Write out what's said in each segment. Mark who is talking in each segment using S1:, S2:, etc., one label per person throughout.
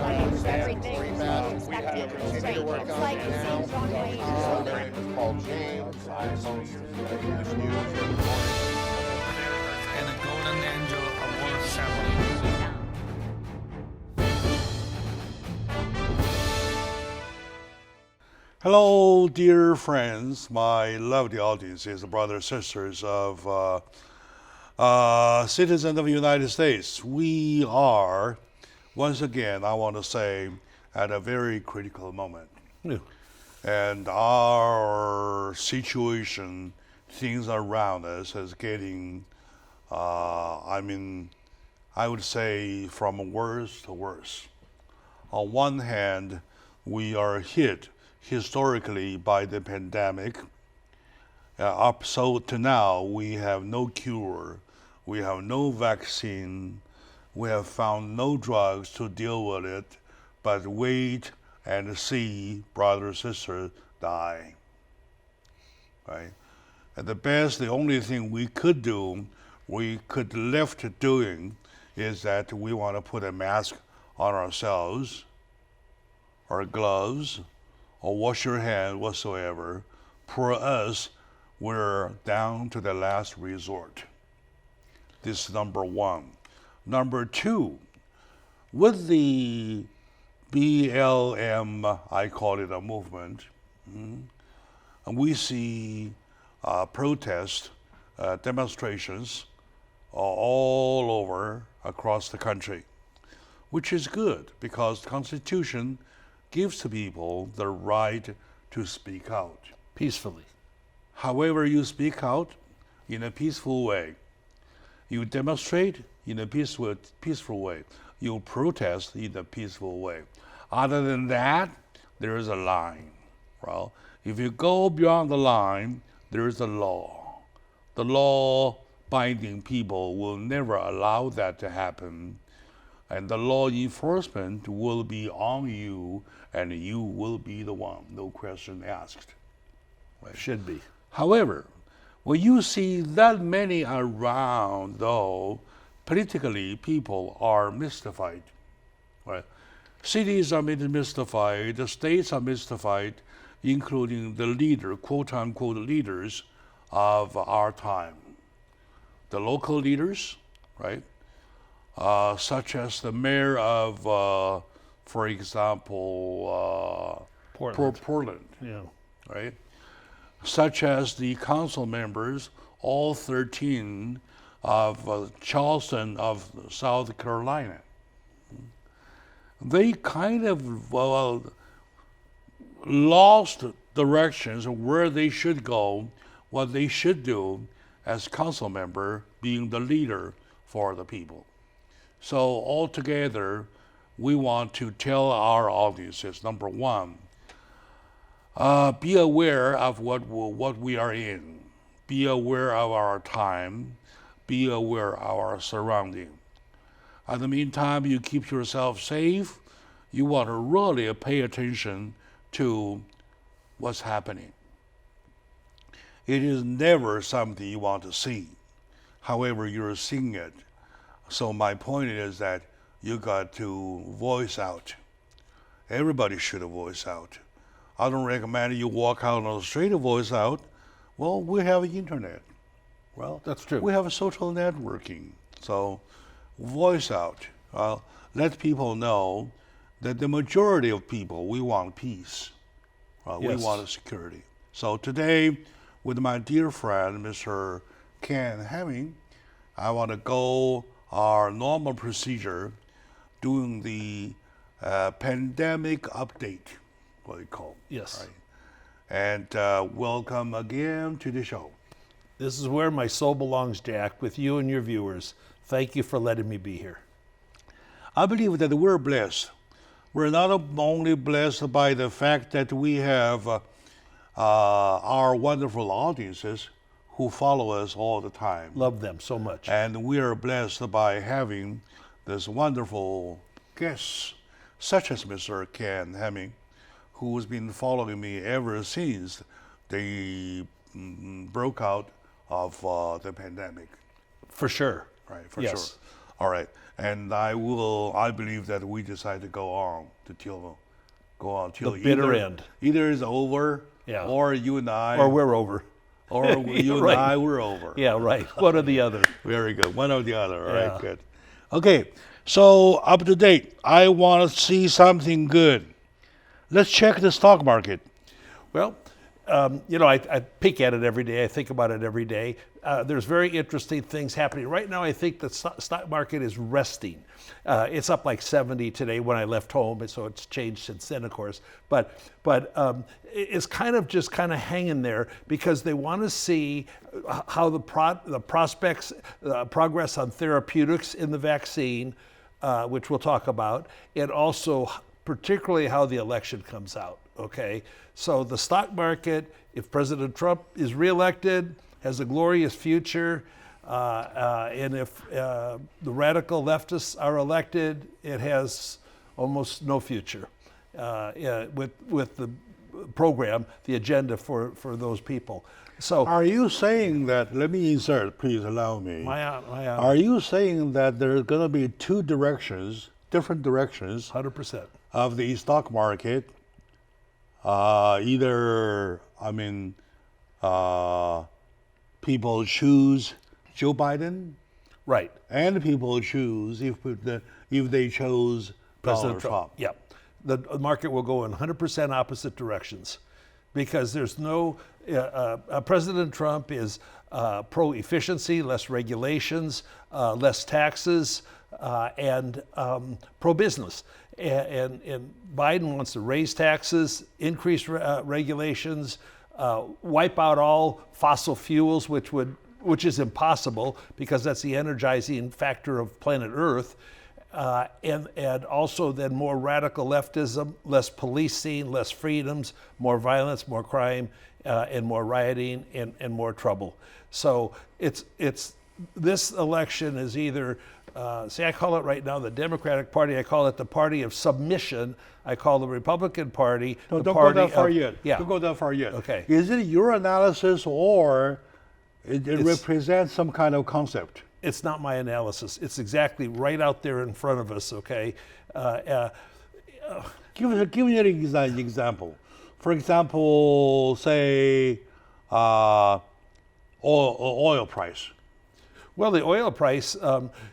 S1: like everything was expected. It's great. It's like seeing John Wayne.
S2: My name is Paul James. I host News every morning.
S3: And the Golden Angel Award ceremony.
S4: Hello, dear friends, my lovely audiences, brothers, sisters of citizens of the United States. We are, once again, I want to say, at a very critical moment.
S5: Yeah.
S4: And our situation, things around us is getting, I would say from worse to worse. On one hand, we are hit historically by the pandemic. Up so to now, we have no cure, we have no vaccine, we have found no drugs to deal with it, but wait and see brother, sister die. Right? At the best, the only thing we could do, we could left doing, is that we want to put a mask on ourselves, or gloves, or wash your hands whatsoever. For us, we're down to the last resort. This is number one. Number two, with the BLM, I call it a movement, and we see protests, demonstrations all over across the country, which is good because the Constitution gives to people the right to speak out.
S5: Peacefully.
S4: However you speak out, in a peaceful way. You demonstrate in a peaceful way. You protest in a peaceful way. Other than that, there is a line. Well, if you go beyond the line, there is a law. The law binding people will never allow that to happen. And the law enforcement will be on you, and you will be the one, no question asked.
S5: Right. Should be.
S4: However, when you see that many around, though, politically, people are mystified. Right? Cities are mystified, the states are mystified, including the leader, quote-unquote leaders of our time. The local leaders, right? Such as the mayor of, for example, Portland,
S5: Yeah.
S4: right? Such as the council members, all 13 of Charleston of South Carolina. They kind of lost directions of where they should go, what they should do as council member, being the leader for the people. So altogether, we want to tell our audiences, number one, be aware of what we are in. Be aware of our time. Be aware of our surrounding. In the meantime, you keep yourself safe. You want to really pay attention to what's happening. It is never something you want to see. However, you're seeing it. So my point is that you got to voice out. Everybody should voice out. I don't recommend you walk out on the street and voice out. Well, we have the internet. Well,
S5: that's true.
S4: We have social networking. So voice out. Let people know that the majority of people, we want peace.
S5: Yes.
S4: We want security. So today, with my dear friend, Mr. Ken Hemming, I want to go our normal procedure doing the pandemic update, what we call.
S5: Yes.
S4: Right? And welcome again to the show.
S5: This is where my soul belongs, Jack, with you and your viewers. Thank you for letting me be here.
S4: I believe that we're blessed. We're not only blessed by the fact that we have our wonderful audiences who follow us all the time.
S5: Love them so much.
S4: And we are blessed by having this wonderful guests, such as Mr. Ken Hemming, who's been following me ever since the broke out of the pandemic.
S5: For sure.
S4: Right, for
S5: Yes.
S4: sure. All right, and I believe that we decide to go on till
S5: The bitter
S4: either,
S5: end.
S4: Either it's over,
S5: Yeah.
S4: or you and I,
S5: Or we're over.
S4: or you and
S5: right.
S4: I, we're over.
S5: Yeah, right. One or the other.
S4: Very good. One or the other. All
S5: Yeah.
S4: right, good. Okay, so up to date. I want to see something good. Let's check the stock market.
S5: Well, I peek at it every day. I think about it every day. There's very interesting things happening. Right now, I think the stock market is resting. It's up like 70 today when I left home, and so it's changed since then, of course. But it's kind of hanging there because they want to see how the prospects, progress on therapeutics in the vaccine, which we'll talk about, and also particularly how the election comes out. Okay, so the stock market, if President Trump is reelected, has a glorious future, and if the radical leftists are elected, it has almost no future with the program, the agenda for those people. So,
S4: Are you saying that? Let me insert. Please allow me. Are you saying that there's going to be two directions, different directions
S5: 100%.
S4: of the stock market? Either, people choose Joe Biden,
S5: Right.
S4: and people choose if they chose Donald Trump.
S5: Yeah. The market will go in 100% opposite directions because there's no, President Trump is pro-efficiency, less regulations, less taxes, and pro-business. And Biden wants to raise taxes, increase regulations, wipe out all fossil fuels, which is impossible because that's the energizing factor of planet Earth, and also then more radical leftism, less policing, less freedoms, more violence, more crime, and more rioting and more trouble. So it's this election is either. I call it right now the Democratic Party. I call it the party of submission. I call the Republican Party
S4: No,
S5: the
S4: don't
S5: party
S4: go that far
S5: of,
S4: yet.
S5: Yeah.
S4: Don't go that far yet.
S5: Okay.
S4: Is it your analysis or it represents some kind of concept?
S5: It's not my analysis. It's exactly right out there in front of us. Okay.
S4: Give me an example. For example, say oil price.
S5: Well, the oil price,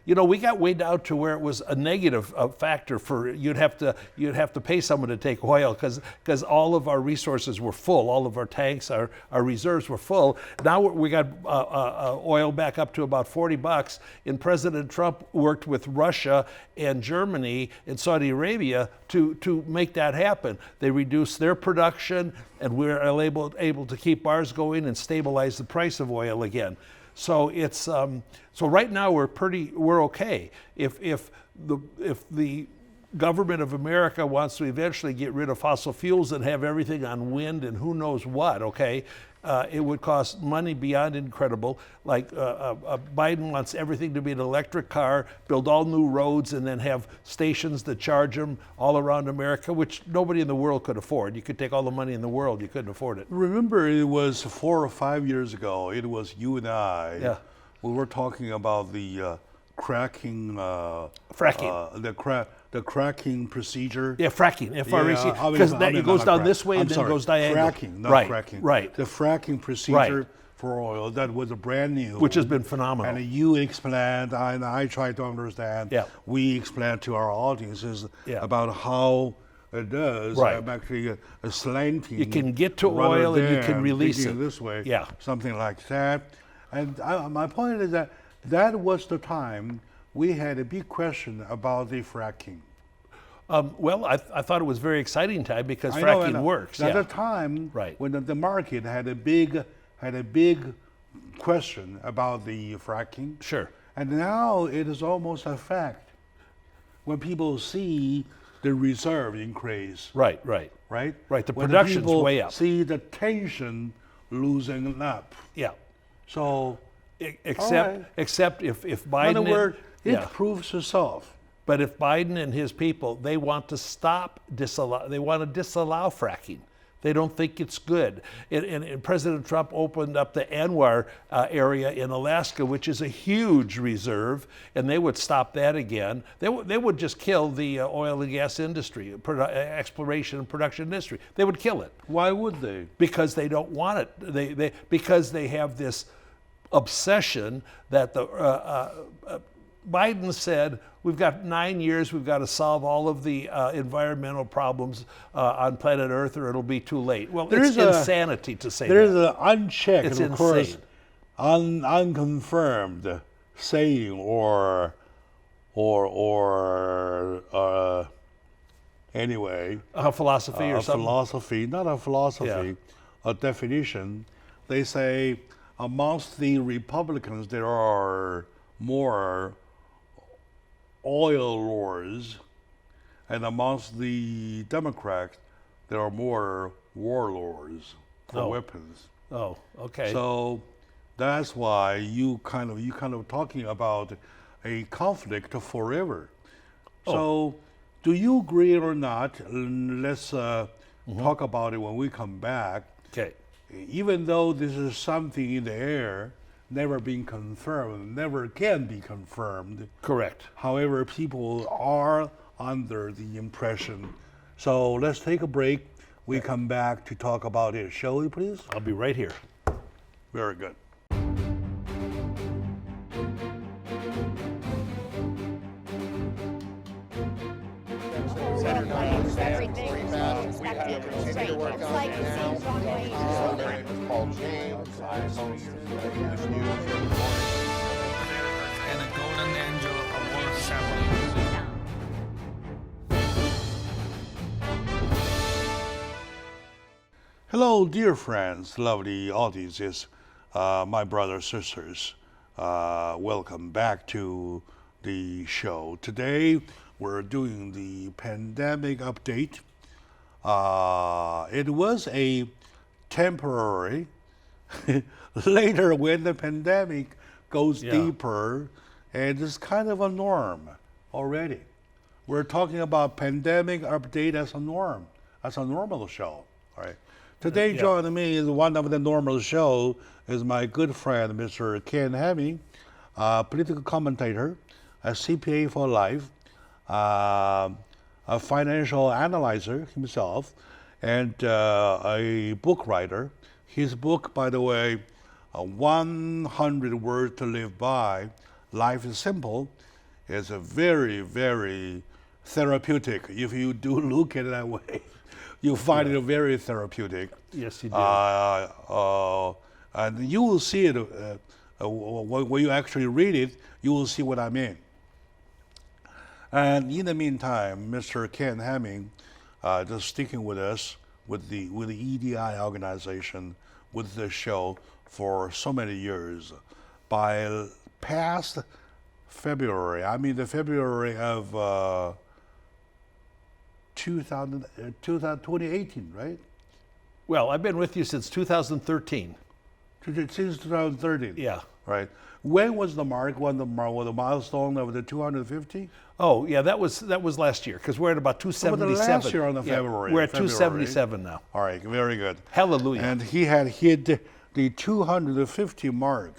S5: we got way down to where it was a negative factor for you'd have to pay someone to take oil because all of our resources were full, all of our tanks, our reserves were full. Now we got oil back up to about $40, and President Trump worked with Russia and Germany and Saudi Arabia to make that happen. They reduced their production, and we're able to keep ours going and stabilize the price of oil again. So it's so right now we're okay. If the government of America wants to eventually get rid of fossil fuels and have everything on wind and who knows what, okay, it would cost money beyond incredible. Like Biden wants everything to be an electric car, build all new roads, and then have stations that charge them all around America, which nobody in the world could afford. You could take all the money in the world, you couldn't afford it.
S4: Remember, it was 4 or 5 years ago. It was you and I.
S5: Yeah.
S4: We were talking about the fracking procedure.
S5: Yeah, fracking, F-R-A-C,
S4: Yeah,
S5: because it goes down this way
S4: I'm
S5: and then
S4: sorry,
S5: goes diagonal.
S4: Fracking, not
S5: right,
S4: cracking.
S5: right.
S4: The fracking procedure
S5: Right.
S4: for oil, that was a brand new.
S5: Which has been phenomenal.
S4: And you explained, and I tried to understand.
S5: Yeah.
S4: We explained to our audiences
S5: Yeah.
S4: about how it does.
S5: Right.
S4: I'm actually a slanting.
S5: You can get to
S4: rather
S5: oil and you can
S4: than
S5: release
S4: thinking
S5: it.
S4: this way.
S5: Yeah.
S4: Something like that. And my point is that was the time we had a big question about the fracking.
S5: Well, I thought it was a very exciting time because
S4: I know,
S5: fracking
S4: and
S5: works.
S4: At
S5: Yeah.
S4: the time,
S5: Right.
S4: when the market had a big question about the fracking,
S5: Sure.
S4: and now it is almost a fact. When people see the reserve increase,
S5: Right.
S4: right?
S5: Right, the
S4: When
S5: production's
S4: people
S5: way up.
S4: See the tension loosening up.
S5: Yeah.
S4: So,
S5: Except
S4: right.
S5: except if Biden.
S4: in other words, it
S5: yeah.
S4: proves itself.
S5: But if Biden and his people, they want to disallow fracking. They don't think it's good. And President Trump opened up the ANWR area in Alaska, which is a huge reserve, and they would stop that again. They would just kill the oil and gas industry, exploration and production industry. They would kill it.
S4: Why would they?
S5: Because they don't want it. Because they have this obsession that Biden said, we've got 9 years, we've got to solve all of the environmental problems on planet Earth or it'll be too late. Well, it's insanity to say
S4: There is
S5: that.
S4: an unchecked,
S5: It's
S4: of course,
S5: insane.
S4: unconfirmed saying or anyway,
S5: A philosophy or
S4: a
S5: something.
S4: philosophy, not a philosophy, a definition. They say amongst the Republicans there are more oil lords, and amongst the Democrats there are more warlords for weapons.
S5: Oh, okay.
S4: So that's why you kind of talking about a conflict forever. So do you agree or not? Let's talk about it when we come back.
S5: Okay.
S4: Even though this is something in the air, never been confirmed, never can be confirmed.
S5: Correct.
S4: However, people are under the impression. So let's take a break. We come back to talk about it. Shall we, please?
S5: I'll be right here.
S4: Very good.
S2: It's called James. I host English news every morning.
S3: And a golden angel award ceremony.
S4: Hello, dear friends, lovely audiences, my brothers, sisters. Welcome back to the show. Today, we're doing the pandemic update. It was a temporary. Later, when the pandemic goes deeper, and it's kind of a norm already. We're talking about pandemic update as a norm, as a normal show. All right. Today, joining me is one of the normal show is my good friend, Mr. Ken Hemming, political commentator, a CPA for life, a financial analyzer himself, and a book writer. His book, by the way, 100 Words to Live By, Life is Simple, is a very, very therapeutic. If you do look at it that way, you find it very therapeutic.
S5: Yes, you do.
S4: And you will see it when you actually read it. You will see what I mean. And in the meantime, Mr. Ken Hemming, just sticking with us with the EDI organization, with the show for so many years. By past February, I mean the February of 2018, right?
S5: Well, I've been with you since 2013.
S4: Since 2013.
S5: Yeah.
S4: Right. When was the mark? When the milestone of the 250?
S5: Oh, yeah, that was last year because we're at about 277.
S4: Last year on the February.
S5: We're at
S4: February.
S5: 277 now.
S4: All right, very good.
S5: Hallelujah.
S4: And he had hit the 250 mark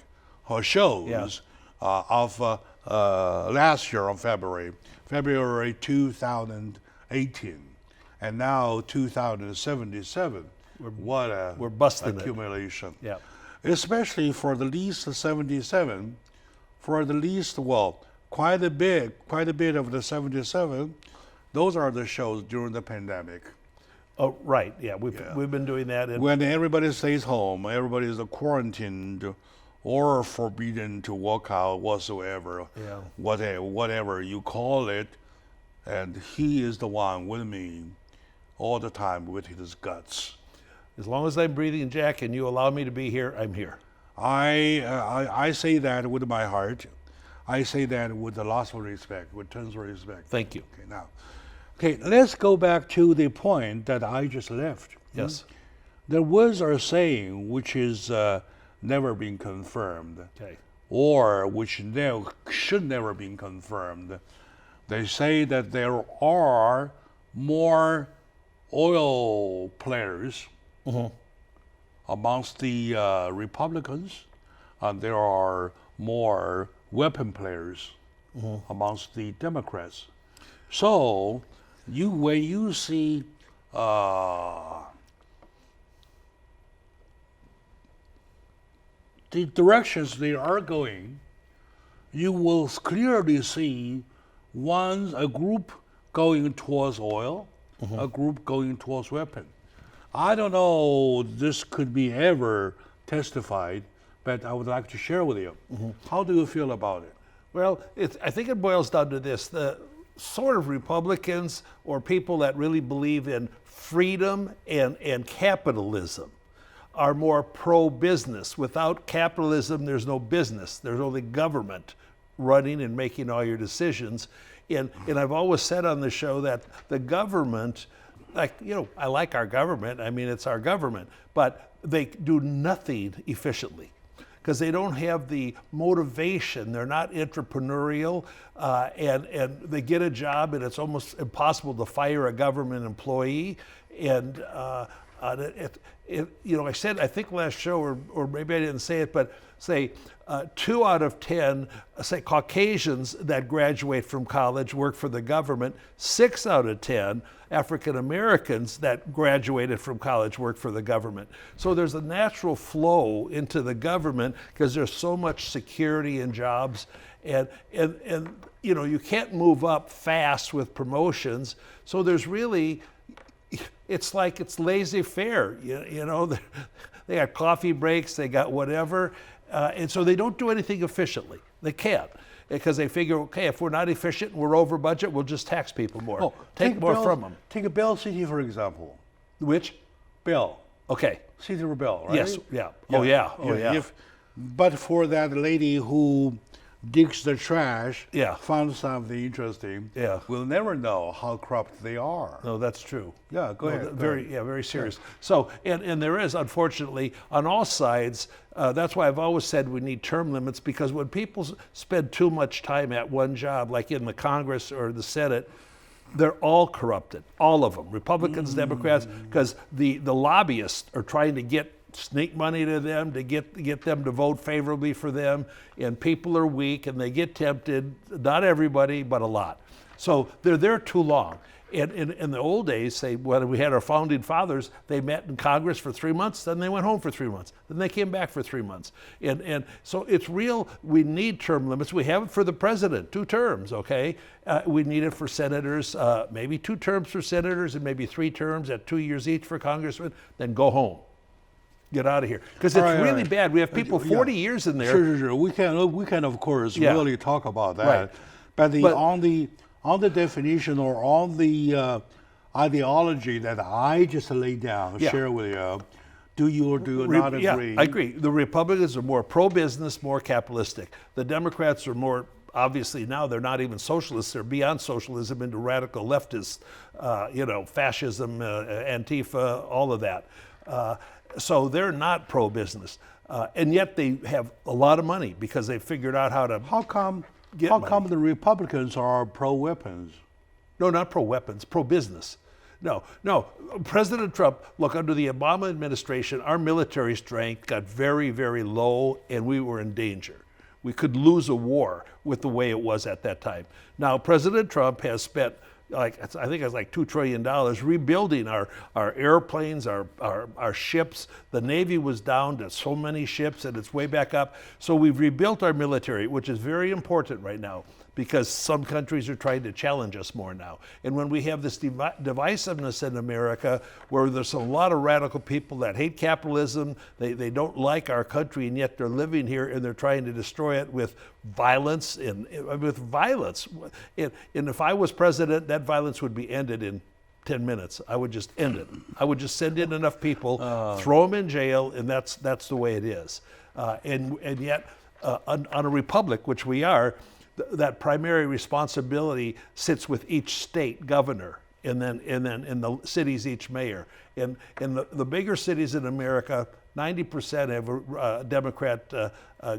S4: or shows of last year on February 2018, and now 2077. We're
S5: busting it.
S4: accumulation.
S5: Yeah.
S4: Especially for the least 77, for the least, well, quite a bit of the 77, those are the shows during the pandemic.
S5: Oh, right. Yeah, we've been doing that.
S4: When everybody stays home, everybody is quarantined or forbidden to walk out whatsoever, whatever you call it, and he is the one with me all the time with his guts.
S5: As long as I'm breathing, Jack, and you allow me to be here, I'm here.
S4: I say that with my heart. I say that with a lot of respect, with tons of respect.
S5: Thank you.
S4: Okay, let's go back to the point that I just left.
S5: Yes.
S4: There was a saying which is never been confirmed,
S5: Okay.
S4: or which should never be confirmed. They say that there are more oil players amongst the Republicans, and there are more weapon players amongst the Democrats. So, when you see the directions they are going, you will clearly see a group going towards oil, a group going towards weapon. I don't know this could be ever testified, but I would like to share with you. How do you feel about it?
S5: Well, I think it boils down to this. The sort of Republicans or people that really believe in freedom and capitalism are more pro-business. Without capitalism, there's no business. There's only government running and making all your decisions. And I've always said on the show that the government, I like our government. I mean, it's our government. But they do nothing efficiently because they don't have the motivation. They're not entrepreneurial, and they get a job, and it's almost impossible to fire a government employee. And I said, I think last show, or maybe I didn't say it, but say 2 out of 10, say Caucasians that graduate from college work for the government. 6 out of 10 African Americans that graduated from college work for the government. So there's a natural flow into the government because there's so much security and jobs, and you can't move up fast with promotions. So there's really, it's like it's laissez-faire. They got coffee breaks, they got whatever, and so they don't do anything efficiently. They can't, because they figure, okay, if we're not efficient and we're over budget, we'll just tax people more. Take more from them.
S4: Take a Bell City, for example.
S5: Which?
S4: Bell.
S5: Okay.
S4: City of Bell, right?
S5: Yes, yeah. Oh, yeah. Oh, yeah.
S4: But for that lady who digs the trash,
S5: Yeah.
S4: found something interesting,
S5: Yeah.
S4: we'll never know how corrupt they are.
S5: No, that's true.
S4: Yeah, go ahead.
S5: Very serious. So, and there is, unfortunately, on all sides, that's why I've always said we need term limits, because when people spend too much time at one job, like in the Congress or the Senate, they're all corrupted, all of them, Republicans, Democrats, because the lobbyists are trying to sneak money to them to get them to vote favorably for them, and people are weak and they get tempted. Not everybody, but a lot. So they're there too long. And in the old days, when we had our founding fathers, they met in Congress for 3 months, then they went home for 3 months, then they came back for 3 months. And so it's real, we need term limits. We have it for the president, 2 terms, okay? We need it for senators, maybe 2 terms for senators and maybe 3 terms at 2 years each for congressmen, then go home. Get out of here, because it's really bad. We have people 40 years in there.
S4: Sure. We can of course really talk about that.
S5: Right.
S4: But on the definition or on the ideology that I just laid down, share with you, do you or do you not agree?
S5: Yeah, I agree. The Republicans are more pro-business, more capitalistic. The Democrats are more, obviously now they're not even socialists, they're beyond socialism into radical leftists, fascism, Antifa, all of that. So they're not pro-business, and yet they have a lot of money because they figured out how to.
S4: How come the Republicans are pro-weapons?
S5: No, not pro-weapons, pro-business. No. President Trump, look, under the Obama administration, our military strength got very, very low, and we were in danger. We could lose a war with the way it was at that time. Now, President Trump has spent I think it's like $2 trillion rebuilding our airplanes, our ships. The Navy was down to so many ships, and it's way back up. So we've rebuilt our military, which is very important right now, because some countries are trying to challenge us more now. And when we have this divisiveness in America, where there's a lot of radical people that hate capitalism, they don't like our country, and yet they're living here and they're trying to destroy it with violence. And if I was president, that violence would be ended in 10 minutes. I would just end it. I would just send in enough people, throw them in jail, and that's the way it is. And yet, on a republic, which we are, that primary responsibility sits with each state governor, and then in the cities, each mayor. And the bigger cities in America, 90% have Democrat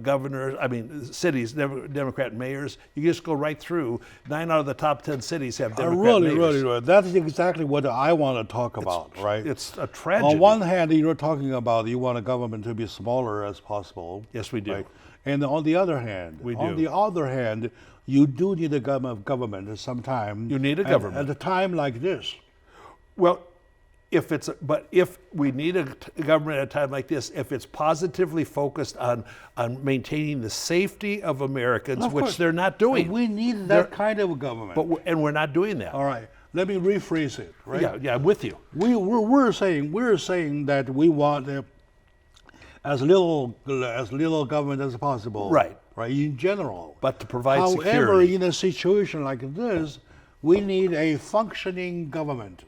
S5: governors, cities, Democrat mayors. You just go right through. 9 out of the top 10 cities have Democrat mayors.
S4: Really. That's exactly what I want to talk about, right?
S5: It's a tragedy.
S4: On one hand, you're talking about you want a government to be smaller as possible.
S5: Yes, we do.
S4: Right? And on the other hand, you do need a government at some time.
S5: You need a government.
S4: At a time like this.
S5: Well, if we need a government at a time like this, if it's positively focused on maintaining the safety of Americans,
S4: Of
S5: which
S4: course.
S5: they're not doing.
S4: We need that kind of a government.
S5: And we're not doing that.
S4: All right. Let me rephrase it. Right.
S5: Yeah, I'm with you.
S4: We're saying that we want as little government as possible.
S5: Right.
S4: Right. In general.
S5: But to provide
S4: However,
S5: security.
S4: in a situation like this, we need a functioning government.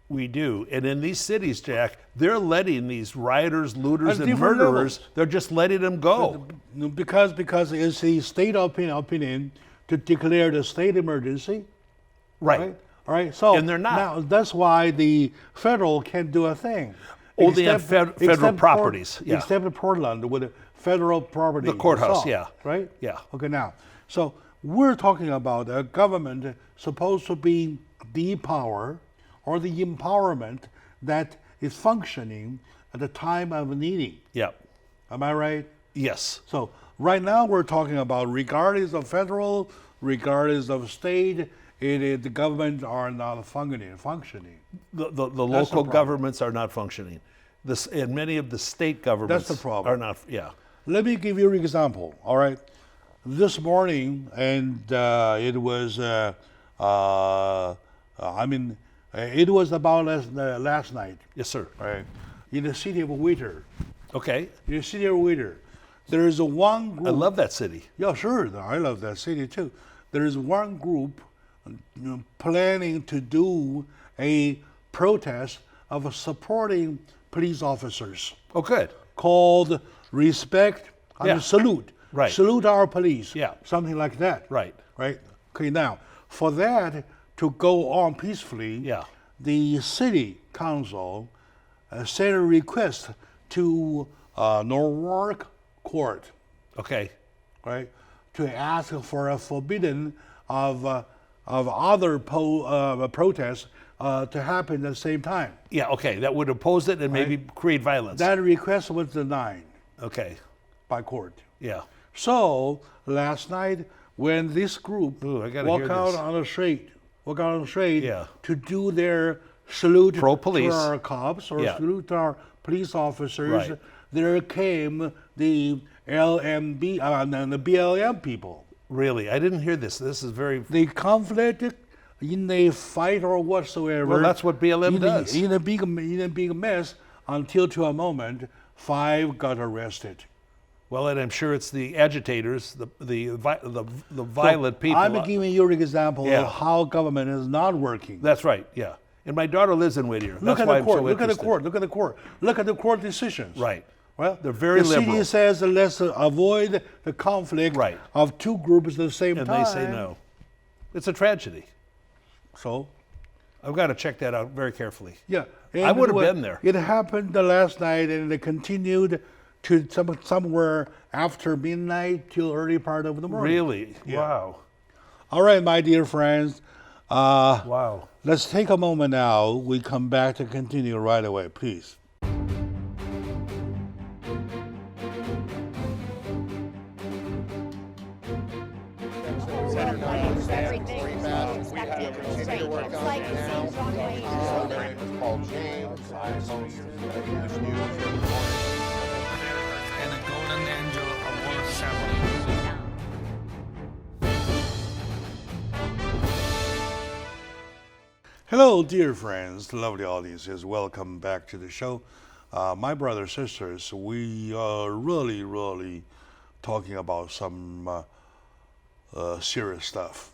S5: We do. And in these cities, Jack, they're letting these rioters, looters,
S4: At
S5: and
S4: different
S5: murderers,
S4: levels.
S5: they're just letting them go.
S4: Because it's the state opinion to declare the state emergency.
S5: Right.
S4: All right. So
S5: And they're not.
S4: Now that's why the federal can't do a thing.
S5: Only on federal properties. Yeah.
S4: Except in Portland with the federal property.
S5: The courthouse,
S4: assault,
S5: yeah.
S4: Right?
S5: Yeah.
S4: Okay, now. So we're talking about a government supposed to be the power or the empowerment that is functioning at the time of needing.
S5: Yeah.
S4: Am I right?
S5: Yes.
S4: So right now we're talking about regardless of federal, regardless of state, the government are not functioning.
S5: The local
S4: problem.
S5: governments are not functioning. And many of the state governments
S4: That's the problem.
S5: are not. Yeah.
S4: Let me give you an example. All right, this morning, and it was, it was about last night.
S5: Yes, sir.
S4: Right, in the city of Whittier.
S5: Okay.
S4: In the city of Whittier, there is one group.
S5: I love that city.
S4: Yeah, sure. I love that city too. There is one group planning to do a protest of supporting police officers
S5: Oh, good.
S4: called
S5: Yeah.
S4: Salute.
S5: Right.
S4: Salute our police.
S5: Yeah.
S4: Something like that.
S5: Right.
S4: Right. Okay, now, for that to go on peacefully,
S5: Yeah.
S4: the city council sent a request to Norwalk Court,
S5: Okay.
S4: right, to ask for a forbidden of other protests to happen at the same time.
S5: Yeah. Okay. That would oppose it and maybe create violence.
S4: That request was denied
S5: Okay.
S4: by court.
S5: Yeah.
S4: So last night, when this group
S5: Ooh, I gotta
S4: walk
S5: hear
S4: out
S5: this.
S4: on the street,
S5: Yeah.
S4: to do their salute
S5: Pro-police.
S4: to our cops or
S5: Yeah.
S4: salute to our police officers,
S5: Right.
S4: there came the LMB and the BLM people.
S5: Really, I didn't hear this. This is very.
S4: They conflicted in a fight or whatsoever.
S5: Well, that's what BLM does.
S4: In a big mess until to a moment 5 got arrested.
S5: Well, and I'm sure it's the agitators, the violent people.
S4: I'm giving you an example
S5: Yeah.
S4: of how government is not working.
S5: That's right. Yeah. And my daughter lives in Whittier.
S4: Look
S5: That's
S4: at
S5: why
S4: the
S5: I'm
S4: court.
S5: so
S4: Look at the
S5: interested.
S4: court. Look at the court. Look at the court decisions.
S5: Right.
S4: Well,
S5: They're very
S4: the
S5: liberal.
S4: city says let's avoid the conflict
S5: Right.
S4: of 2 groups at the same
S5: And
S4: time.
S5: they say no. It's a tragedy.
S4: So,
S5: I've got to check that out very carefully.
S4: yeah.
S5: I would have
S4: And
S5: been there.
S4: It happened the last night, and it continued to somewhere after midnight till early part of the morning.
S5: Really?
S4: Yeah.
S5: Wow.
S4: All right, my dear friends.
S5: Wow.
S4: Let's take a moment now. We come back to continue right away, please.
S2: It's called James. I host English News every morning.
S3: And the Golden Angel Award ceremony.
S4: Hello, dear friends, lovely audiences. Welcome back to the show. My brothers, sisters, we are really talking about some serious stuff.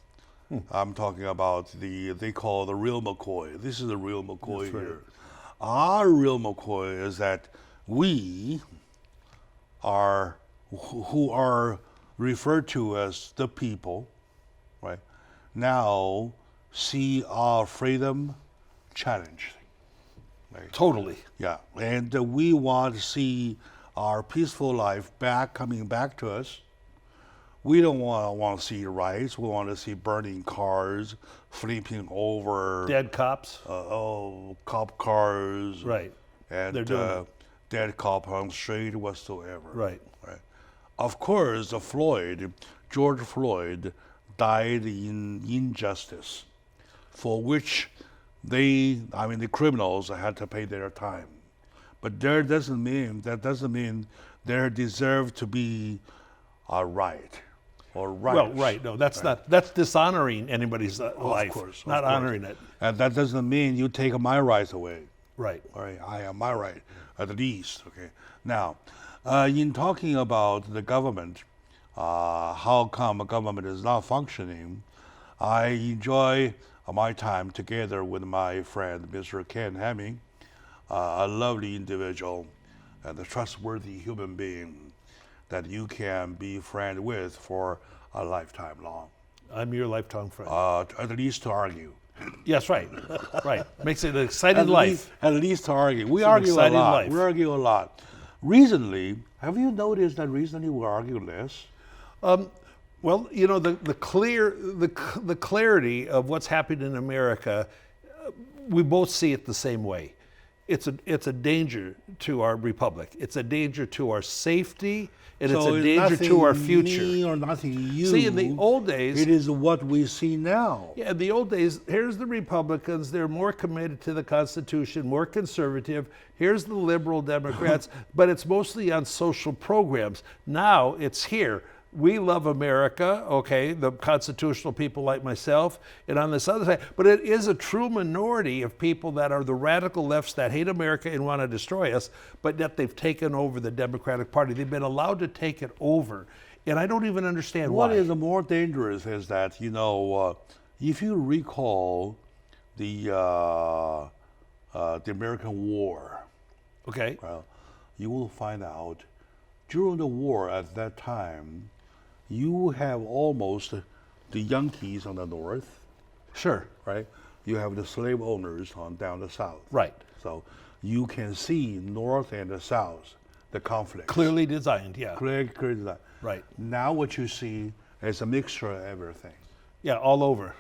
S4: I'm talking about they call the real McCoy. This is the real McCoy
S5: That's right.
S4: here. Our real McCoy is that we are, who are referred to as the people, right, now see our freedom challenged. Right?
S5: Totally.
S4: Yeah, and we want to see our peaceful life coming back to us. We don't want to see riots. We want to see burning cars, flipping over,
S5: Dead cops.
S4: cop cars,
S5: Right.
S4: and
S5: They're doing it.
S4: dead cop on street whatsoever.
S5: Right.
S4: Right. Of course, George Floyd, died in injustice, for which the criminals had to pay their time. But that doesn't mean there deserve to be a riot or riots.
S5: Well, right. No, that's not. That's dishonoring anybody's life.
S4: Course,
S5: not
S4: course.
S5: honoring it.
S4: And that doesn't mean you take my rights away.
S5: Right.
S4: All right, I have my right, at least. Okay. Now, in talking about the government, how come a government is not functioning, I enjoy my time together with my friend, Mr. Ken Hemming, a lovely individual and a trustworthy human being that you can be friend with for a lifetime long.
S5: I'm your lifetime friend.
S4: At least to argue.
S5: Yes, right. Right. Makes it an exciting life.
S4: At least to argue. We
S5: an
S4: argue a
S5: exciting
S4: lot.
S5: life.
S4: We argue a lot. Recently, have you noticed that recently we argue less?
S5: Well, you know, the clarity of what's happening in America, we both see it the same way. It's a danger to our republic. It's a danger to our safety, and
S4: So
S5: it's a danger to our future.
S4: Me or nothing you.
S5: See, in the old days,
S4: it is what we see now.
S5: yeah, in the old days, here's the Republicans. They're more committed to the Constitution, more conservative. Here's the liberal Democrats, but it's mostly on social programs. Now it's here. We love America, okay, the constitutional people like myself, and on this other side, but it is a true minority of people that are the radical lefts that hate America and want to destroy us, but yet they've taken over the Democratic Party. They've been allowed to take it over, and I don't even understand why.
S4: What is more dangerous is that, if you recall the American War,
S5: Okay,
S4: well, you will find out during the war at that time, you have almost the Yankees on the north,
S5: sure,
S4: right? You have the slave owners on down the south.
S5: right.
S4: So you can see north and the south, the conflict.
S5: Clearly designed, yeah,
S4: Clear that.
S5: right.
S4: Now what you see is a mixture of everything.
S5: Yeah, all over,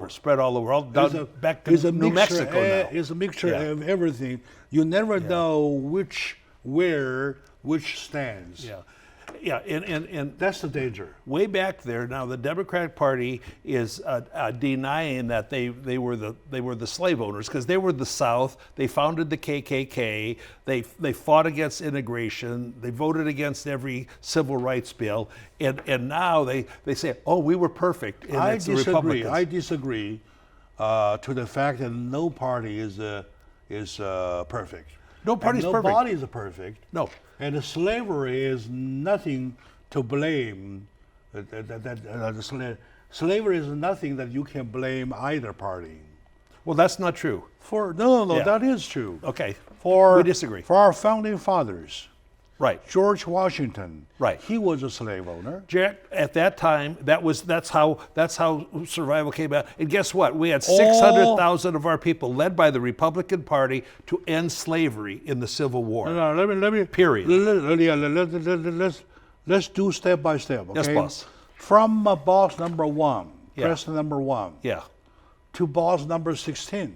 S5: spread all over, all down back to
S4: It's a
S5: New
S4: mixture,
S5: Mexico now.
S4: It's a mixture
S5: Yeah.
S4: of everything. You never know which stands.
S5: Yeah, yeah, and
S4: That's the danger.
S5: way back there now, the Democratic Party is denying that they were the slave owners because they were the South. They founded the KKK. They fought against integration. They voted against every civil rights bill, and now they say, oh, we were perfect. And
S4: I
S5: it's the
S4: disagree.
S5: Republicans.
S4: I disagree to the fact that no party is perfect.
S5: No party's
S4: and
S5: perfect.
S4: Nobody is perfect.
S5: No.
S4: And the slavery is nothing to blame. Slavery is nothing that you can blame either party.
S5: Well, that's not true.
S4: No,
S5: Yeah.
S4: that is true.
S5: Okay,
S4: For
S5: we disagree.
S4: For our founding fathers,
S5: Right.
S4: George Washington,
S5: Right.
S4: he was a slave owner.
S5: Jack, at that time, that's how survival came out. And guess what? We had 600,000 of our people, led by the Republican Party, to end slavery in the Civil War.
S4: No, let me.
S5: Period.
S4: Let's do step by step. Okay?
S5: Yes, boss.
S4: From boss number one,
S5: Yeah.
S4: president number one,
S5: Yeah.
S4: to boss number 16,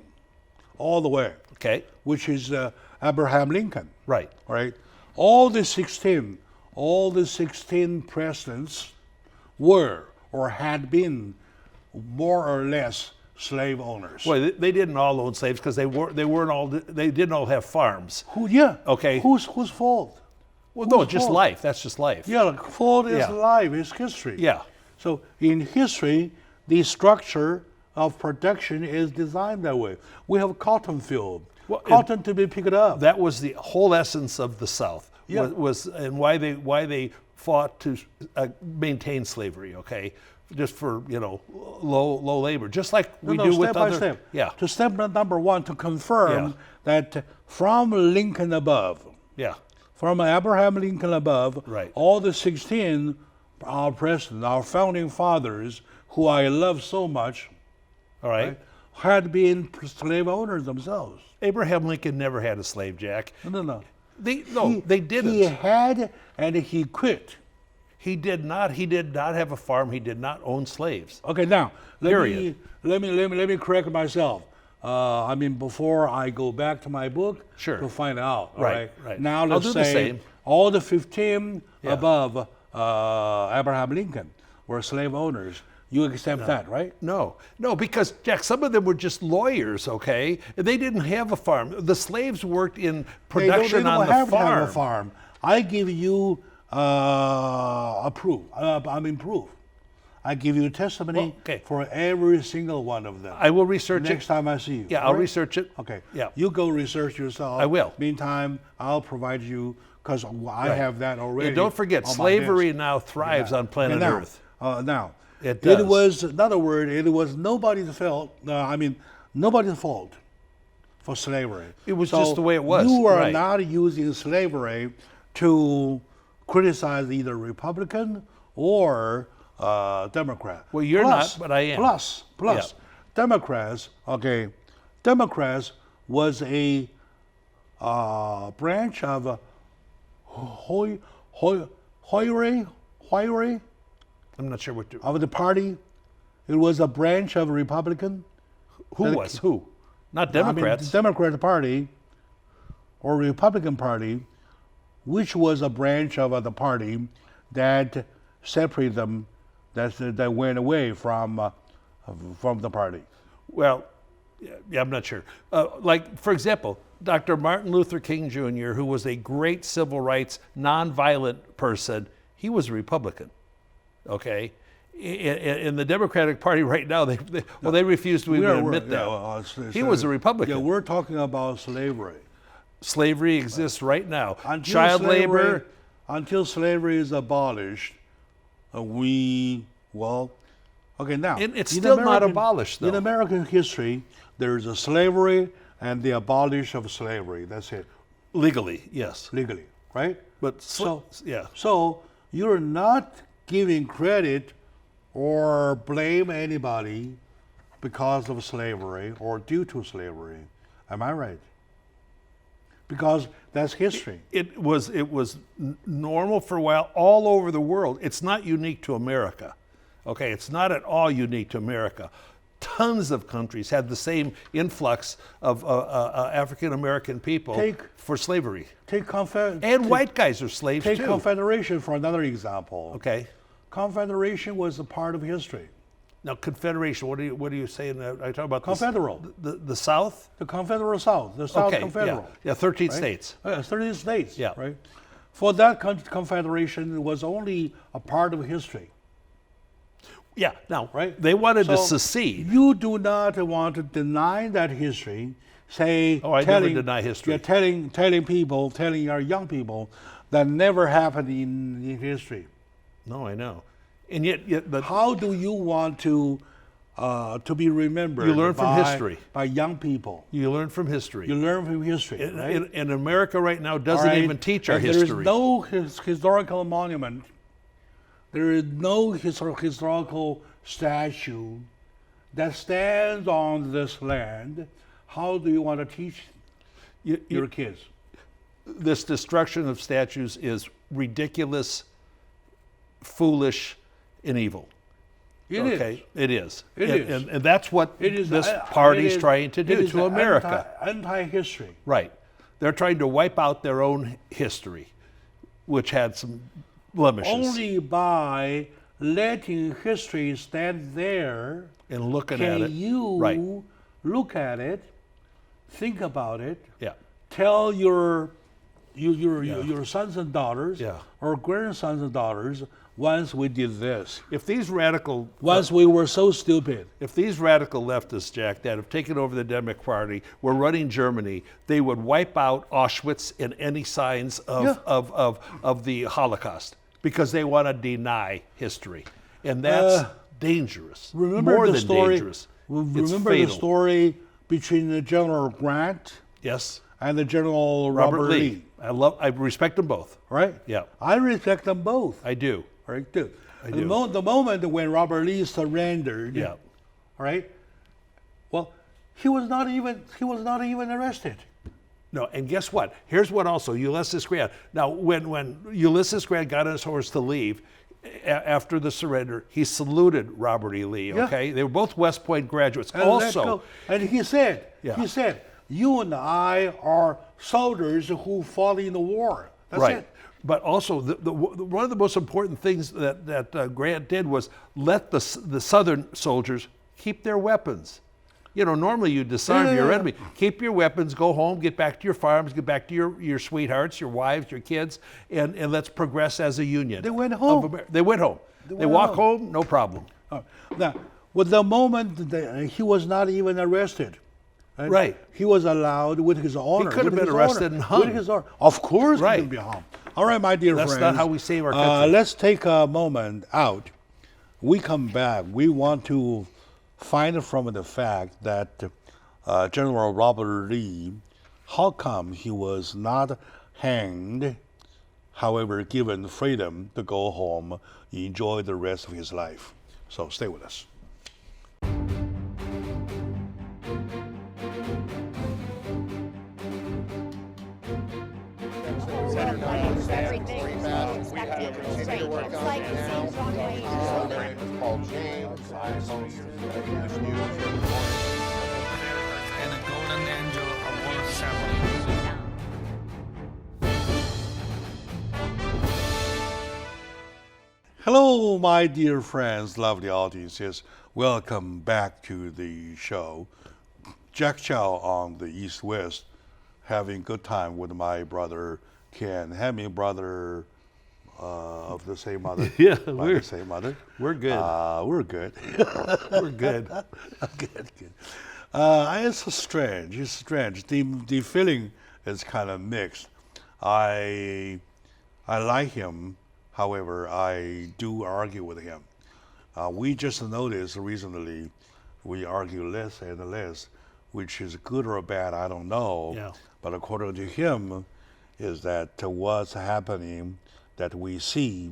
S4: all the way,
S5: Okay.
S4: which is Abraham Lincoln.
S5: Right.
S4: Right? All the 16 presidents were or had been more or less slave owners.
S5: Well, they didn't all own slaves because they didn't all have farms.
S4: Who? Yeah.
S5: Okay.
S4: Whose fault?
S5: Well, no,
S4: Whose
S5: just
S4: fault?
S5: life. That's just life.
S4: Yeah, fault is
S5: Yeah.
S4: life. It's history.
S5: Yeah.
S4: So in history, the structure of production is designed that way. We have cotton field,
S5: Well,
S4: cotton to be picked up.
S5: That was the whole essence of the South.
S4: Yeah.
S5: Was and why they fought to maintain slavery. Okay, just for low labor, just like we do
S4: step
S5: with
S4: by
S5: other.
S4: step.
S5: Yeah.
S4: To step number one, to confirm
S5: Yeah.
S4: that from Lincoln above,
S5: Yeah.
S4: from Abraham Lincoln above,
S5: Right.
S4: all the 16 our presidents, our founding fathers, who I love so much,
S5: All right.
S4: had been slave owners themselves.
S5: Abraham Lincoln never had a slave, Jack.
S4: No.
S5: They didn't.
S4: He had and he quit.
S5: He did not. He did not have a farm. He did not own slaves.
S4: Okay, now
S5: Period.
S4: let me correct myself. Before I go back to my book
S5: Sure.
S4: to find out. all
S5: Right, right.
S4: Now
S5: I'll
S4: let's
S5: do the
S4: say
S5: same.
S4: all the 15
S5: Yeah.
S4: above Abraham Lincoln were slave owners. You accept that, right?
S5: No, because Jack, some of them were just lawyers, okay? They didn't have a farm. The slaves worked in production
S4: they don't
S5: on the
S4: have to
S5: farm.
S4: have a farm. I give you proof. Proof. I give you testimony
S5: Well, okay.
S4: for every single one of them.
S5: I will research
S4: Next
S5: it.
S4: time I see you.
S5: Yeah,
S4: all
S5: I'll
S4: right?
S5: research it.
S4: Okay.
S5: Yeah.
S4: You go research yourself.
S5: I will.
S4: Meantime, I'll provide you because I have that already.
S5: And don't forget,
S4: on my
S5: slavery
S4: desk.
S5: now thrives
S4: Yeah.
S5: on planet
S4: Okay, now,
S5: Earth.
S4: Now,
S5: It does.
S4: was, in other words, it was nobody's fault. Nobody's fault for slavery.
S5: It was just the way it was,
S4: You are
S5: right.
S4: not using slavery to criticize either Republican or Democrat.
S5: Well, you're not, but I am.
S4: Plus,
S5: Yeah.
S4: Democrats. Democrats was a branch of Hoyre
S5: I'm not sure what to.
S4: of the party. It was a branch of Republican.
S5: Who? Not Democrats.
S4: The Democrat Party or Republican Party, which was a branch of the party that separated them, that went away from the party.
S5: Well, yeah, I'm not sure. Like, for example, Dr. Martin Luther King Jr., who was a great civil rights, nonviolent person, he was a Republican. Okay? In the Democratic Party right now, they refuse to even admit that. He was a Republican.
S4: Yeah, we're talking about slavery.
S5: Slavery exists right now.
S4: Until
S5: Child
S4: slavery-
S5: labor.
S4: Until slavery is abolished, now.
S5: And it's
S4: in
S5: still not abolished, though.
S4: In American history, there's a slavery and the abolish of slavery. That's it,
S5: Legally, yes.
S4: legally, right?
S5: But yeah.
S4: So you're not giving credit or blame anybody because of slavery or due to slavery. Am I right? Because that's history.
S5: It was normal for a while all over the world. It's not unique to America. Okay, it's not at all unique to America. Tons of countries had the same influx of African American people for slavery. And white guys are slaves
S4: Take
S5: too.
S4: Confederation for another example.
S5: Okay.
S4: Confederation was a part of history.
S5: Now, Confederation. What are you saying? I talk about
S4: Confederal.
S5: The South.
S4: The Confederal South. The South
S5: Okay.
S4: Confederal.
S5: Yeah. 13
S4: right?
S5: states.
S4: 13 states.
S5: Yeah.
S4: Right. For that Confederation, it was only a part of history.
S5: Yeah. Now,
S4: Right.
S5: they wanted to
S4: So
S5: secede.
S4: You do not want to deny that history. Say,
S5: Oh, I never deny history.
S4: You're telling our young people that never happened in history.
S5: No, I know. And yet but
S4: How do you want to be remembered?
S5: You learn from history.
S4: By young people.
S5: you learn from history.
S4: You learn from history, right?
S5: And America right now doesn't
S4: All right?
S5: even teach our
S4: And
S5: history.
S4: There is no historical monument. There is no historical statue that stands on this land. How do you want to teach your kids?
S5: This destruction of statues is ridiculous, foolish, and evil.
S4: It is.
S5: It is.
S4: It is.
S5: And that's what
S4: It is.
S5: this
S4: it
S5: party's
S4: is-
S5: trying to
S4: it
S5: do
S4: is
S5: to America.
S4: Anti-history.
S5: Right. They're trying to wipe out their own history, which had some blemishes.
S4: Only by letting history stand there
S5: and looking at it.
S4: can you
S5: Right.
S4: look at it, think about it,
S5: Yeah.
S4: tell your sons and daughters
S5: Yeah.
S4: or grandsons and daughters, once we did this,
S5: If these radical
S4: once we were so stupid.
S5: If these radical leftists, Jack, that have taken over the Democratic Party were running Germany, they would wipe out Auschwitz and any signs of the Holocaust because they want to deny history. And that's dangerous.
S4: Remember
S5: More
S4: the
S5: than
S4: story?
S5: dangerous. It's
S4: Remember the
S5: fatal.
S4: story between the General Grant
S5: Yes.
S4: and the General Robert Lee,
S5: I respect them both.
S4: right?
S5: Yeah.
S4: I respect them both.
S5: I do.
S4: Right, too.
S5: I
S4: The,
S5: do.
S4: the moment when Robert Lee surrendered,
S5: Yeah.
S4: all right, well, he was not even arrested.
S5: No, and guess what? Here's what also Ulysses Grant. Now, when Ulysses Grant got on his horse to leave after the surrender, he saluted Robert E. Lee. Okay, they were both West Point graduates.
S4: And he said,
S5: Yeah.
S4: you and I are soldiers who fought in the war. That's
S5: right.
S4: it.
S5: But also, one of the most important things that Grant did was let the Southern soldiers keep their weapons. You know, normally you disarm your enemy. Keep your weapons, go home, get back to your farms, get back to your sweethearts, your wives, your kids, and let's progress as a union.
S4: They went home.
S5: They went home. They walk home, no problem.
S4: Now, with the moment that he was not even arrested.
S5: Right.
S4: He was allowed with his honor.
S5: He could have been arrested and hung.
S4: With his honor. Of course
S5: Right.
S4: he could be hung. All right, my dear
S5: That's
S4: friends.
S5: not how we save our country.
S4: Let's take a moment out. We come back. We want to find from the fact that General Robert Lee, how come he was not hanged, however, given freedom to go home, enjoy the rest of his life. So stay with us.
S1: Continue to work on it now.
S2: My name is Paul James. I host the news every morning.
S3: And a Golden Angel Award ceremony.
S4: Hello, my dear friends, lovely audiences. Welcome back to the show. Jack Chow on the East West, having good time with my brother Ken, having brother of the same mother.
S5: Yeah,
S4: by the same mother.
S5: We're good.
S4: We're good.
S5: We're good.
S4: Good. It's strange. It's strange. The feeling is kind of mixed. I like him. However, I do argue with him. We just noticed recently we argue less and less, which is good or bad, I don't know.
S5: Yeah.
S4: But according to him, is that what's happening that we see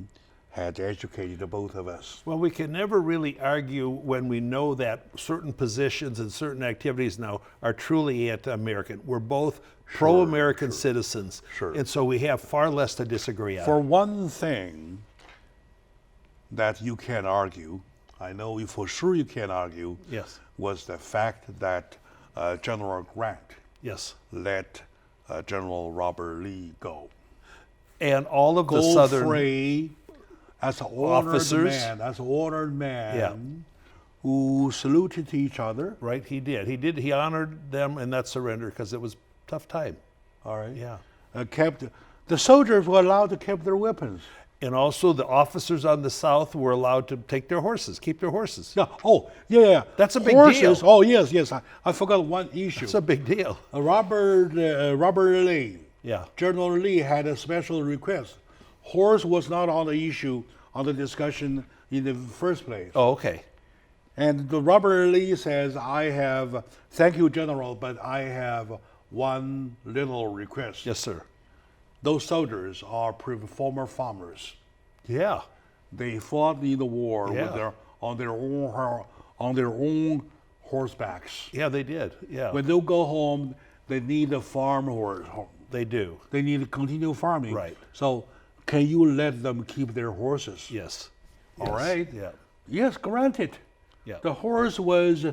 S4: had educated the both of us.
S5: Well, we can never really argue when we know that certain positions and certain activities now are truly anti-American. We're both pro-American citizens.
S4: Sure.
S5: And so we have far less to disagree on.
S4: For one thing that you can argue, I know for sure you can argue,
S5: Yes.
S4: was the fact that General Grant
S5: Yes.
S4: let General Robert Lee go.
S5: And all of the
S4: Go
S5: Southern
S4: free as an
S5: officers.
S4: honored man who saluted each other.
S5: Right, he did. He honored them in that surrender because it was a tough time.
S4: All right.
S5: Yeah.
S4: Kept the soldiers were allowed to keep their weapons.
S5: And also the officers on the South were allowed to take their horses, keep their horses.
S4: Yeah. Oh, yeah.
S5: That's a big
S4: Horses.
S5: deal.
S4: Oh, yes. I forgot one issue.
S5: It's a big deal.
S4: Robert Lee.
S5: Yeah.
S4: General Lee had a special request. Horse was not on the issue, on the discussion in the first place.
S5: Oh, okay.
S4: And the Robert Lee says, thank you, General, but I have one little request.
S5: Yes, sir.
S4: Those soldiers are former farmers.
S5: Yeah.
S4: They fought in the war
S5: Yeah.
S4: on their own horsebacks.
S5: Yeah, they did. Yeah.
S4: When they go home, they need a farm horse.
S5: They do.
S4: They need to continue farming.
S5: Right.
S4: So can you let them keep their horses?
S5: Yes.
S4: All
S5: Yes.
S4: right.
S5: Yeah.
S4: Yes, granted.
S5: Yeah.
S4: The horse was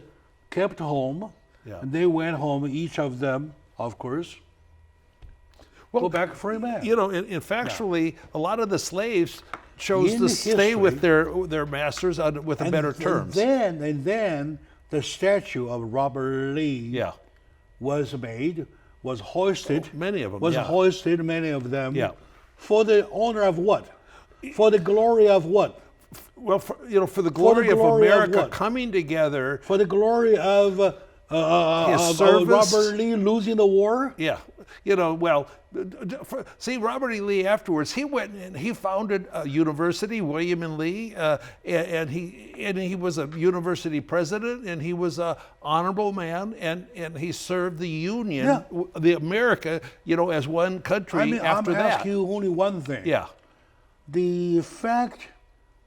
S4: kept home.
S5: Yeah.
S4: And they went home, each of them, of course.
S5: Well,
S4: go back free man.
S5: You know, in factually, a lot of the slaves chose
S4: In
S5: to stay
S4: history-
S5: with their masters with a better terms.
S4: And then the statue of Robert Lee
S5: Yeah.
S4: was made, was hoisted.
S5: Many of them,
S4: Was
S5: yeah.
S4: hoisted, many of them.
S5: Yeah.
S4: For the honor of what? For the glory of what?
S5: Well, for the glory,
S4: glory
S5: of
S4: of
S5: America
S4: what?
S5: coming together.
S4: For the glory of
S5: service.
S4: Robert Lee losing the war?
S5: Yeah. See, Robert E. Lee afterwards, he went and he founded a university, William and Lee, and he was a university president, and he was a honorable man, and he served the Union,
S4: Yeah.
S5: the America, as one country after
S4: I'm
S5: that.
S4: asking you only one thing.
S5: Yeah.
S4: The fact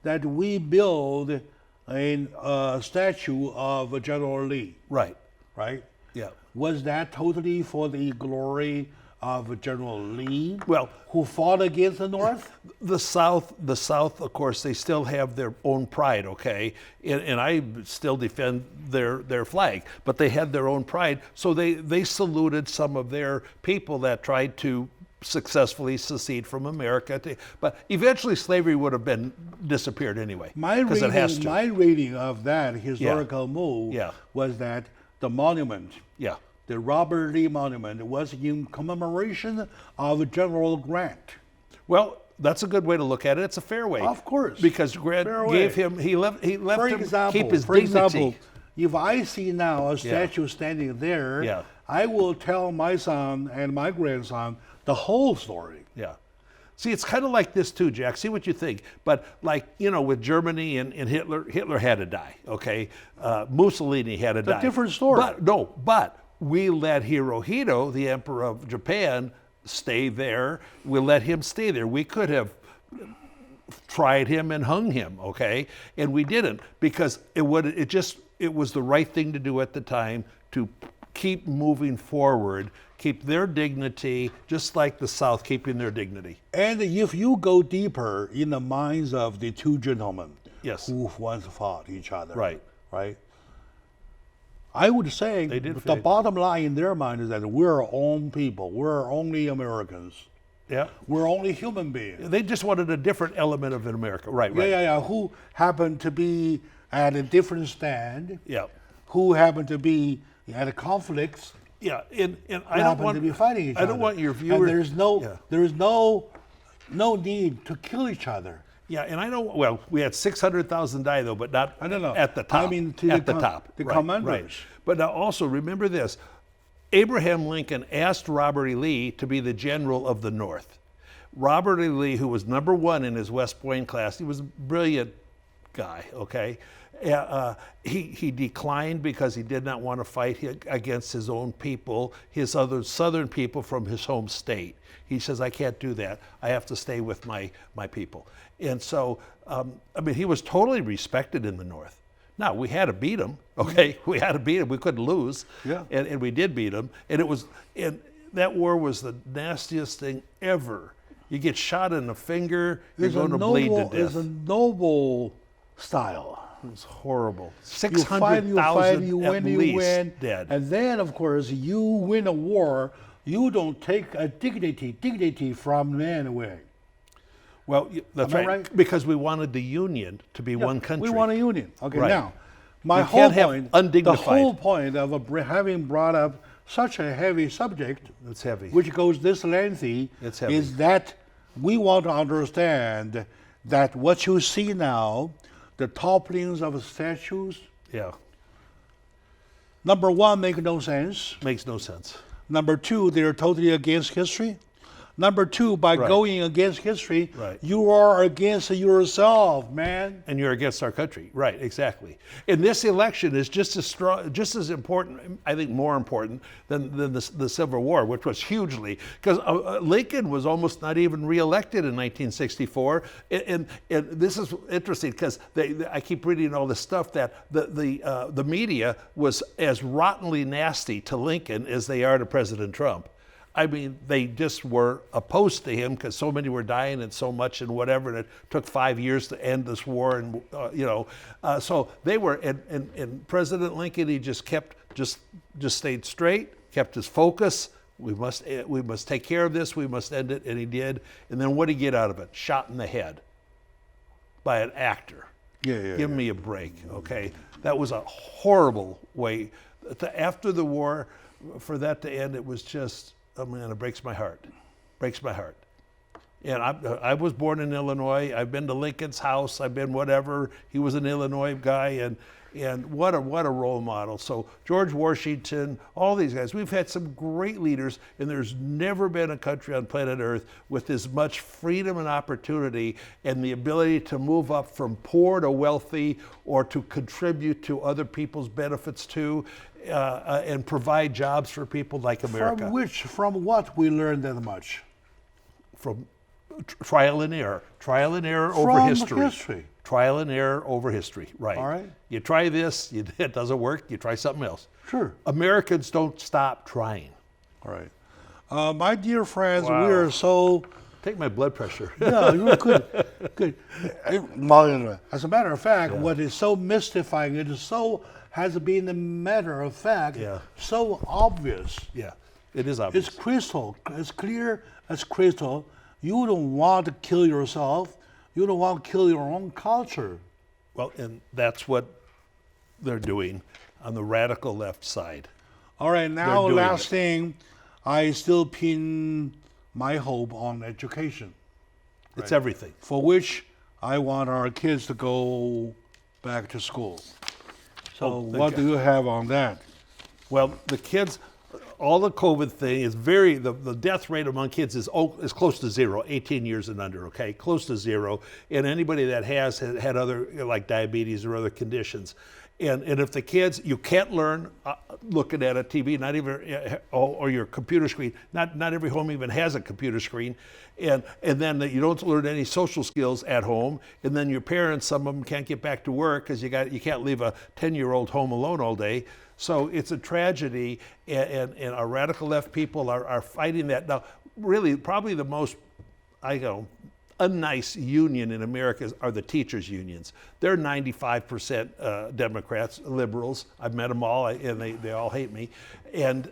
S4: that we build a statue of General Lee,
S5: Right.
S4: right?
S5: Yeah.
S4: Was that totally for the glory of General Lee?
S5: Well,
S4: who fought against the North?
S5: The South, of course, they still have their own pride, okay? And I still defend their flag, but they had their own pride. So they saluted some of their people that tried to successfully secede from America. But eventually slavery would have been disappeared anyway, because it has to.
S4: My reading of that historical move was that the monument, the Robert Lee Monument, was in commemoration of General Grant.
S5: Well, that's a good way to look at it. It's a fair way.
S4: Of course.
S5: Because Grant gave him, he left him keep his
S4: for
S5: dignity.
S4: example, if I see now a statue standing there, I will tell my son and my grandson the whole story.
S5: Yeah. See, it's kind of like this too, Jack. See what you think. But like, with Germany and Hitler had to die, okay? Mussolini had to die.
S4: It's a different story.
S5: But we let Hirohito, the Emperor of Japan, stay there. We let him stay there. We could have tried him and hung him, okay? And we didn't, because it was the right thing to do at the time to keep moving forward, keep their dignity, just like the South keeping their dignity.
S4: And if you go deeper in the minds of the two gentlemen who once fought each other, right? I would say the bottom line in their mind is that we're our own people. We're only Americans.
S5: Yeah.
S4: We're only human beings.
S5: They just wanted a different element of America. Right.
S4: Who happened to be at a different stand.
S5: Yeah.
S4: Who happened to be at a conflicts.
S5: Yeah. And I don't want
S4: to be fighting each other.
S5: I don't want your viewers.
S4: And there is no need to kill each other.
S5: Yeah, and I know. Well, we had 600,000 die though, but not at the top.
S4: I mean,
S5: at the top,
S4: the commanders.
S5: Right. But now also remember this: Abraham Lincoln asked Robert E. Lee to be the general of the North. Robert E. Lee, who was #1 in his West Point class, he was a brilliant guy. Okay, he declined because he did not want to fight against his own people, his other Southern people from his home state. He says, I can't do that. I have to stay with my people. And so, he was totally respected in the North. Now, we had to beat him, okay? We had to beat him. We couldn't lose.
S4: Yeah.
S5: And we did beat him. And that war was the nastiest thing ever. You get shot in the finger, you're going to bleed to death.
S4: It's a noble style.
S5: It was horrible. 600,000
S4: you
S5: at least dead.
S4: And then, of course, you win a war, you don't take a dignity from man away.
S5: Well, that's right. Because we wanted the Union to be one country.
S4: We want a union. Okay,
S5: right.
S4: Now, the whole point of having brought up such a heavy subject,
S5: it's heavy,
S4: which goes this lengthy, is that we want to understand that what you see now, the topplings of statues, number one, make no sense.
S5: Makes no sense.
S4: Number two, they're totally against history. Number two, by going against history, you are against yourself, man.
S5: And you're against our country. Right, exactly. And this election is just as strong, just as important, I think more important than the Civil War, which was hugely, because Lincoln was almost not even reelected in 1964. And this is interesting because I keep reading all this stuff that the media was as rottenly nasty to Lincoln as they are to President Trump. I mean, they just were opposed to him because so many were dying and so much and whatever, and it took 5 years to end this war, and so they were. And President Lincoln, he just stayed straight, kept his focus. We must take care of this. We must end it, and he did. And then what did he get out of it? Shot in the head by an actor. Give me a break, okay? That was a horrible way. After the war, for that to end, it was just. Oh man, it breaks my heart. Breaks my heart. And I was born in Illinois. I've been to Lincoln's house. I've been whatever. He was an Illinois guy, and what a role model. So George Washington, all these guys. We've had some great leaders, and there's never been a country on planet Earth with as much freedom and opportunity and the ability to move up from poor to wealthy or to contribute to other people's benefits too. And provide jobs for people like America.
S4: From what we learned that much?
S5: From trial and error over history. Trial and error over history, right?
S4: All right.
S5: You try this, it doesn't work. You try something else.
S4: Sure.
S5: Americans don't stop trying.
S4: All right. My dear friends,
S5: Wow.
S4: we are so.
S5: Take my blood pressure.
S4: Yeah, you're good. Good. As a matter of fact, what is so mystifying, it is so has been a matter of fact,
S5: Yeah.
S4: so obvious.
S5: Yeah, it is obvious.
S4: It's crystal, as clear as crystal. You don't want to kill yourself. You don't want to kill your own culture.
S5: Well, and that's what they're doing on the radical left side.
S4: All right, now
S5: doing
S4: last
S5: it.
S4: thing, I still pin my hope on education,
S5: It's everything.
S4: for which I want our kids to go back to school. So what do you have on that?
S5: Well, the kids, all the COVID thing is the death rate among kids is close to zero, 18 years and under, okay? Close to zero. And anybody that has had other, like diabetes or other conditions. And if the kids, you can't learn looking at a TV, not even, or your computer screen. Not every home even has a computer screen. And then you don't learn any social skills at home. And then your parents, some of them can't get back to work because you can't leave a 10-year-old home alone all day. So it's a tragedy, and our radical left people are fighting that. Now, really, probably the most, unnice union in America are the teachers' unions. They're 95% Democrats, liberals. I've met them all, and they all hate me. And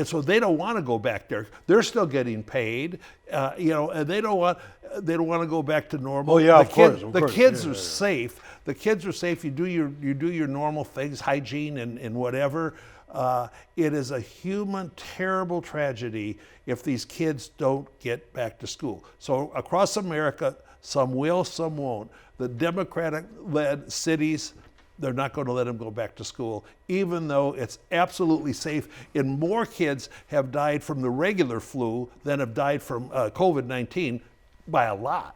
S5: so they don't want to go back there. They're still getting paid, and they don't want to go back to normal.
S4: Oh yeah,
S5: the
S4: of course.
S5: The kids are safe. The kids are safe. You do your normal things, hygiene and whatever. It is a human, terrible tragedy if these kids don't get back to school. So across America, some will, some won't. The Democratic-led cities, they're not going to let them go back to school, even though it's absolutely safe. And more kids have died from the regular flu than have died from COVID-19 by a lot.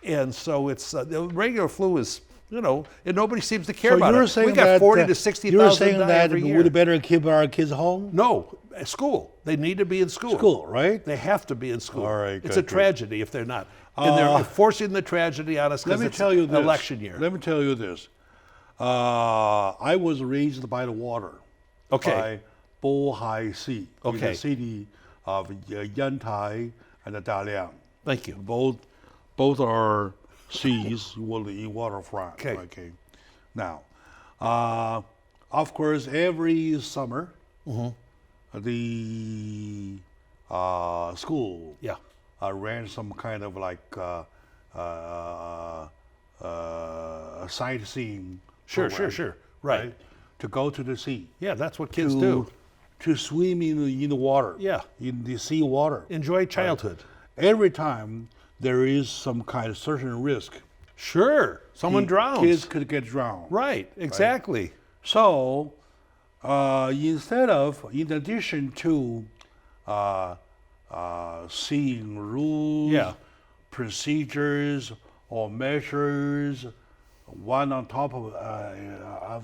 S5: And so it's the regular flu is, and nobody seems to care about it. We got 40 to 60,000
S4: You're saying
S5: die
S4: that
S5: every
S4: we'd
S5: year.
S4: better keep our kids home?
S5: No, at school. They need to be in school.
S4: School, right?
S5: They have to be in school.
S4: All right,
S5: it's
S4: good,
S5: a tragedy if they're not. And they're forcing the tragedy on us because it's an election year.
S4: Let me tell you this. I was raised by the water.
S5: Okay.
S4: By Bohai Sea. In
S5: Okay.
S4: the city of Yantai and Daliang.
S5: Thank you.
S4: Both are seas, waterfront.
S5: Okay.
S4: Now, of course, every summer, the school
S5: Yeah.
S4: ran some kind of like sightseeing.
S5: Sure.
S4: program,
S5: Right.
S4: To go to the sea.
S5: Yeah, that's what kids do.
S4: To swim in the water.
S5: Yeah.
S4: In the sea water.
S5: Enjoy childhood.
S4: Every time there is some kind of certain risk.
S5: Sure. Someone drowns.
S4: Kids could get drowned.
S5: Right. Exactly.
S4: So, in addition to seeing rules,
S5: Yeah.
S4: procedures, or measures, one on top of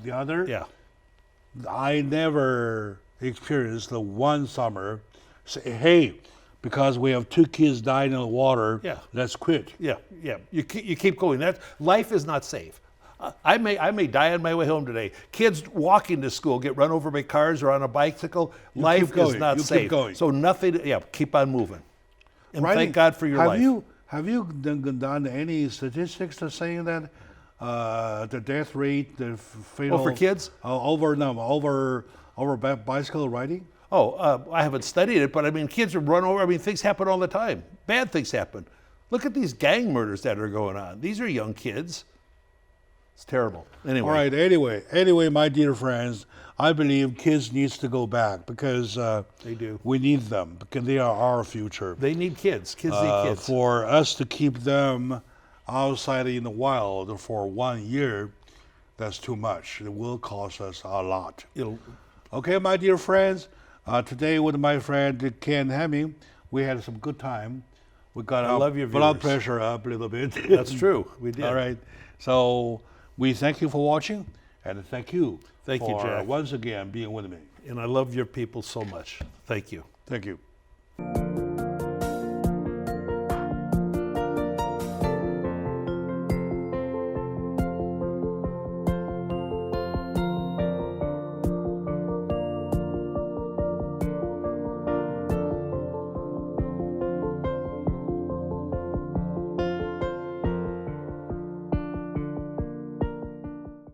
S4: the other,
S5: Yeah.
S4: I never experienced the one summer say, hey, because we have 2 kids dying in the water,
S5: Yeah.
S4: let's quit.
S5: Yeah. You keep going. Life is not safe. I may die on my way home today. Kids walking to school get run over by cars or on a bicycle. Life is not safe.
S4: Keep going.
S5: So nothing. Yeah, keep on moving. And
S4: Right.
S5: thank God for your life.
S4: Have you done any statistics to saying that the death rate, the fatal
S5: for kids?
S4: over bicycle riding?
S5: I haven't studied it, but I mean, kids are run over. I mean, things happen all the time. Bad things happen. Look at these gang murders that are going on. These are young kids. It's terrible. Anyway.
S4: All right. Anyway, my dear friends, I believe kids needs to go back because
S5: They do.
S4: We need them because they are our future.
S5: They need kids. Kids need kids.
S4: For us to keep them outside in the wild for 1 year, that's too much. It will cost us a lot. Okay, my dear friends, today with my friend Ken Hemming, we had some good time. We got
S5: I
S4: our
S5: love your
S4: blood
S5: viewers.
S4: pressure up a little bit.
S5: That's true. We did.
S4: All right. So we thank you for watching, and thank you
S5: Thank you,
S4: for
S5: Jack.
S4: once again being with me.
S5: And I love your people so much. Thank you.
S4: Thank you.